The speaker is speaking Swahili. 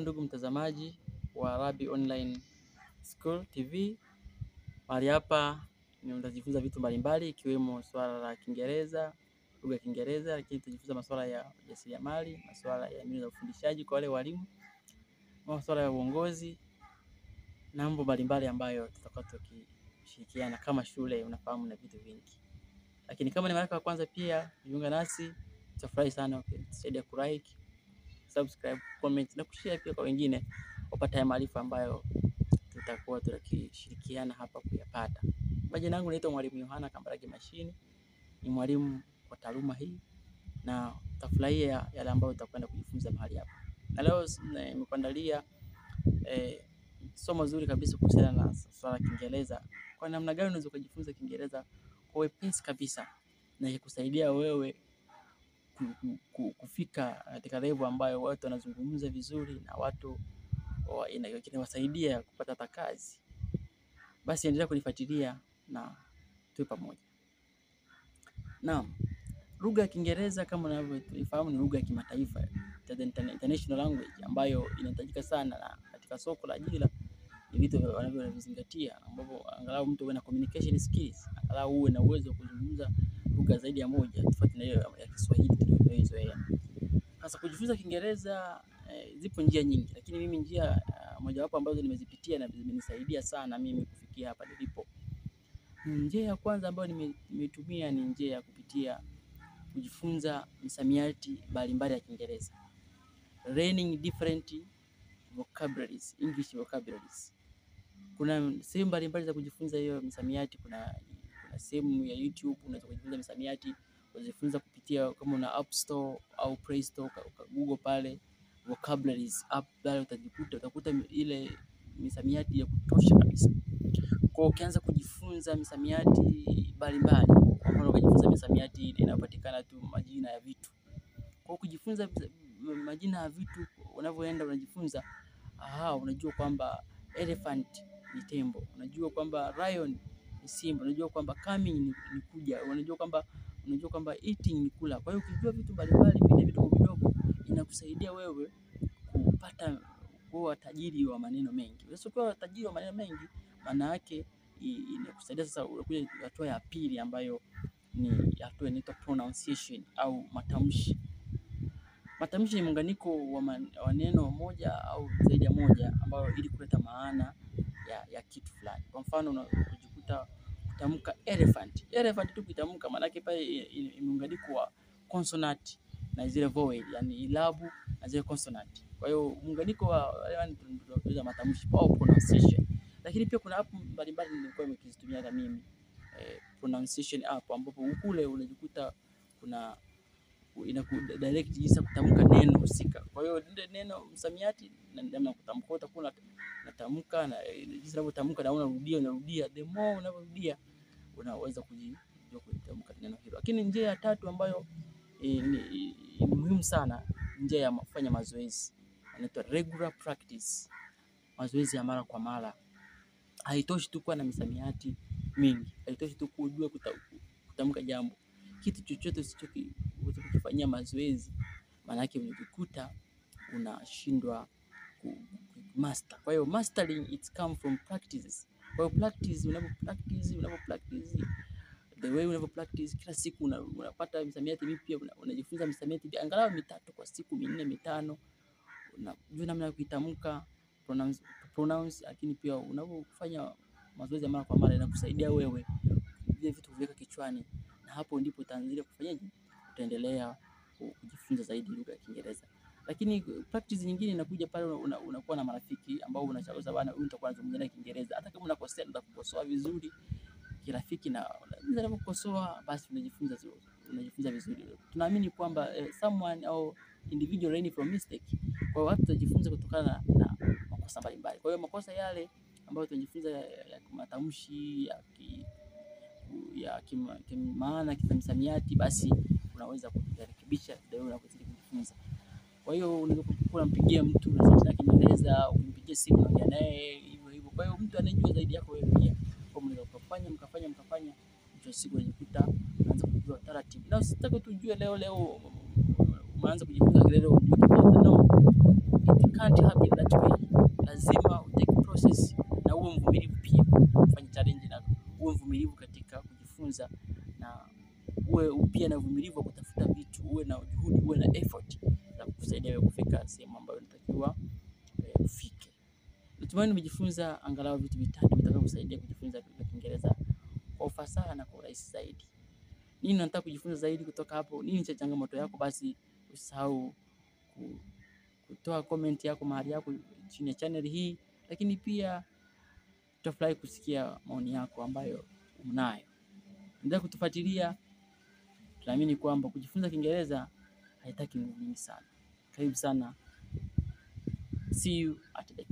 ndugu mtazamaji wa Rabi Online School TV. Mahali hapa utajifunza vitu mbalimbali ikiwemo swala la Kiingereza, lugha ya Kiingereza, lakini tutajifunza masuala ya ujasiriamali, masuala ya mbinu za ufundishaji kwa wale walimu, masuala ya uongozi na mambo mbalimbali ambayo tutakuwa tukishirikiana kama shule, unafahamu, na vitu vingi. Lakini kama ni mara ya kwanza pia jiunga nasi, tutafurahi sana ukisaidia kulike, subscribe, comment na kushare pia kwa wengine wapate haya maarifa ambayo tutakuwa tukishirikiana hapa kuyapata. Majina yangu naitwa Mwalimu Yohana Kambarage Mashini, ni mwalimu kwa taaluma hii na utafurahia yale ambayo utakwenda kujifunza mahali hapa. Na leo nimekuandalia somo zuri kabisa kuhusiana na swala la Kiingereza. Kwa namna gani unaweza kujifunza Kiingereza kwa wepesi kabisa na ikusaidia wewe kufika katika level ambayo watu wanazungumza vizuri na watu inawasaidia kupata hata kazi. Basi endelea kunifuatilia na tuwe pamoja. Naam, lugha ya Kiingereza kama unavyofahamu ni lugha ya kimataifa, international language, ambayo inahitajika sana na katika soko la ajira. Ni vitu wanavyozingatia ambapo angalau mtu uwe na communication skills, angalau uwe na uwezo wa kuzungumza lugha zaidi ya moja tofauti na hiyo ya Kiswahili tuliyozoea. Sasa kujifunza Kiingereza zipo njia nyingi, lakini mimi njia mojawapo ambazo nimezipitia na zimenisaidia sana mimi kufikia hapa nilipo. Njia ya kwanza ambayo nimetumia ni njia ya kupitia kujifunza misamiati mbalimbali ya Kiingereza. Learning different vocabularies, English vocabularies. Kuna sehemu mbalimbali za kujifunza hiyo misamiati. Kuna sehemu ya YouTube unaweza kujifunza misamiati, unajifunza kupitia kama una App Store au Play Store, Google pale vocabularies app pale utakuta ile misamiati ya kutosha kabisa. Kwa ukianza kujifunza misamiati mbalimbali, kwa mfano ukajifunza misamiati inayopatikana tu majina ya vitu. Kwa kujifunza majina ya vitu unavyoenda unajifunza, unajua kwamba elephant ni tembo, unajua kwamba lion ni simba, unajua kwamba coming ni kuja, unajua kwamba eating ni kula. Kwa hiyo ukijua vitu mbalimbali vile vidogo vidogo inakusaidia wewe kupata kuwa tajiri wa maneno mengi. Sasa ukiwa tajiri wa maneno mengi, maana yake inakusaidia sasa kuja hatua ya pili ambayo ni hatua inaitwa pronunciation au matamshi. Matamshi ni muunganiko wa neno moja au zaidi ya moja ambayo ili kuleta maana ya kitu fulani. Kwa mfano unajikuta kutamka elephant. Elephant tu kutamka maana yake pale imeunganiko wa consonant na zile vowel, yani ilabu na zile consonant. Kwa hiyo muunganiko wa tunaweza matamshi au pronunciation. Lakini pia kuna app mbalimbali nilikuwa nikizitumia hata mimi, pronunciation app, ambapo kule unajikuta kuna inakudirect jinsi ya kutamka neno husika. Kwa hiyo neno msamiati na namna kutamka utakuwa unatamka na jinsi unavyotamka na unarudia, the more unavyorudia unaweza kujua kutamka neno hilo. Lakini njia ya tatu ambayo ni muhimu sana, njia ya kufanya mazoezi, inaitwa regular practice, mazoezi ya mara kwa mara. Haitoshi tu kuwa na misamiati mingi, haitoshi tu kujua kutamka jambo. Kitu chochote usichokifanyia mazoezi, maana yake unajikuta unashindwa master. Kwa hiyo mastering it come from practices. Kwa hiyo practice, unapopractice the way practice kila siku unapata misamiati mipya, unajifunza misamiati angalau 3 kwa siku, 4 5, unajua namna ya kuitamka, pronounce. Lakini pia unapofanya mazoezi mara kwa mara inakusaidia wewe vile vitu kuweka kichwani, na hapo ndipo utaanza kufanyaje, utaendelea kujifunza zaidi lugha ya Kiingereza. Lakini practice nyingine inakuja pale unakuwa na marafiki ambao unachagua bana, huyu nitakuwa nazungumza naye Kiingereza, hata kama unakosea nitakukosoa vizuri kirafiki, na unapokosoa basi unajifunza vizuri. Tunaamini kwamba someone au individual learning from mistake. Kwa watu tunajifunza kutokana na makosa mbalimbali. Kwa hiyo makosa yale ambayo tunajifunza ya matamshi ya kimaana kimsamiati, basi unaweza kurekebisha ndio unapozidi kujifunza. Kwa hiyo unampigia mtu unasema Kiingereza, umpigie simu unaongea naye hivyo hivyo. Kwa hiyo mtu anajua zaidi yako wewe pia. Kwa mnaweza kufanya mkafanya mtu siku unajikuta unaanza kujua taratibu. Na usitake tujue leo umeanza kujifunza Kiingereza ujue Kiingereza. No. You can't have it that way. Lazima utake process na uwe mvumilivu pia kufanya challenge, na uwe mvumilivu katika kujifunza, na uwe pia na uvumilivu wa kutafuta vitu, uwe na juhudi, uwe na effort za kukusaidia wewe kufika sehemu ambayo unatakiwa ufike. Natumaini umejifunza angalau vitu vitatu vitakavyokusaidia kujifunza Kiingereza kwa ufasaha na kwa urahisi zaidi. Nini unataka kujifunza zaidi kutoka hapo? Nini cha changamoto yako? Basi usahau kutoa comment yako mahali yako chini ya channel hii, lakini pia tutafurahi kusikia maoni yako ambayo unayo. Endelea kutufuatilia. Tunaamini kwamba kujifunza Kiingereza haitaki nguvu nyingi sana. Karibu sana. See you at the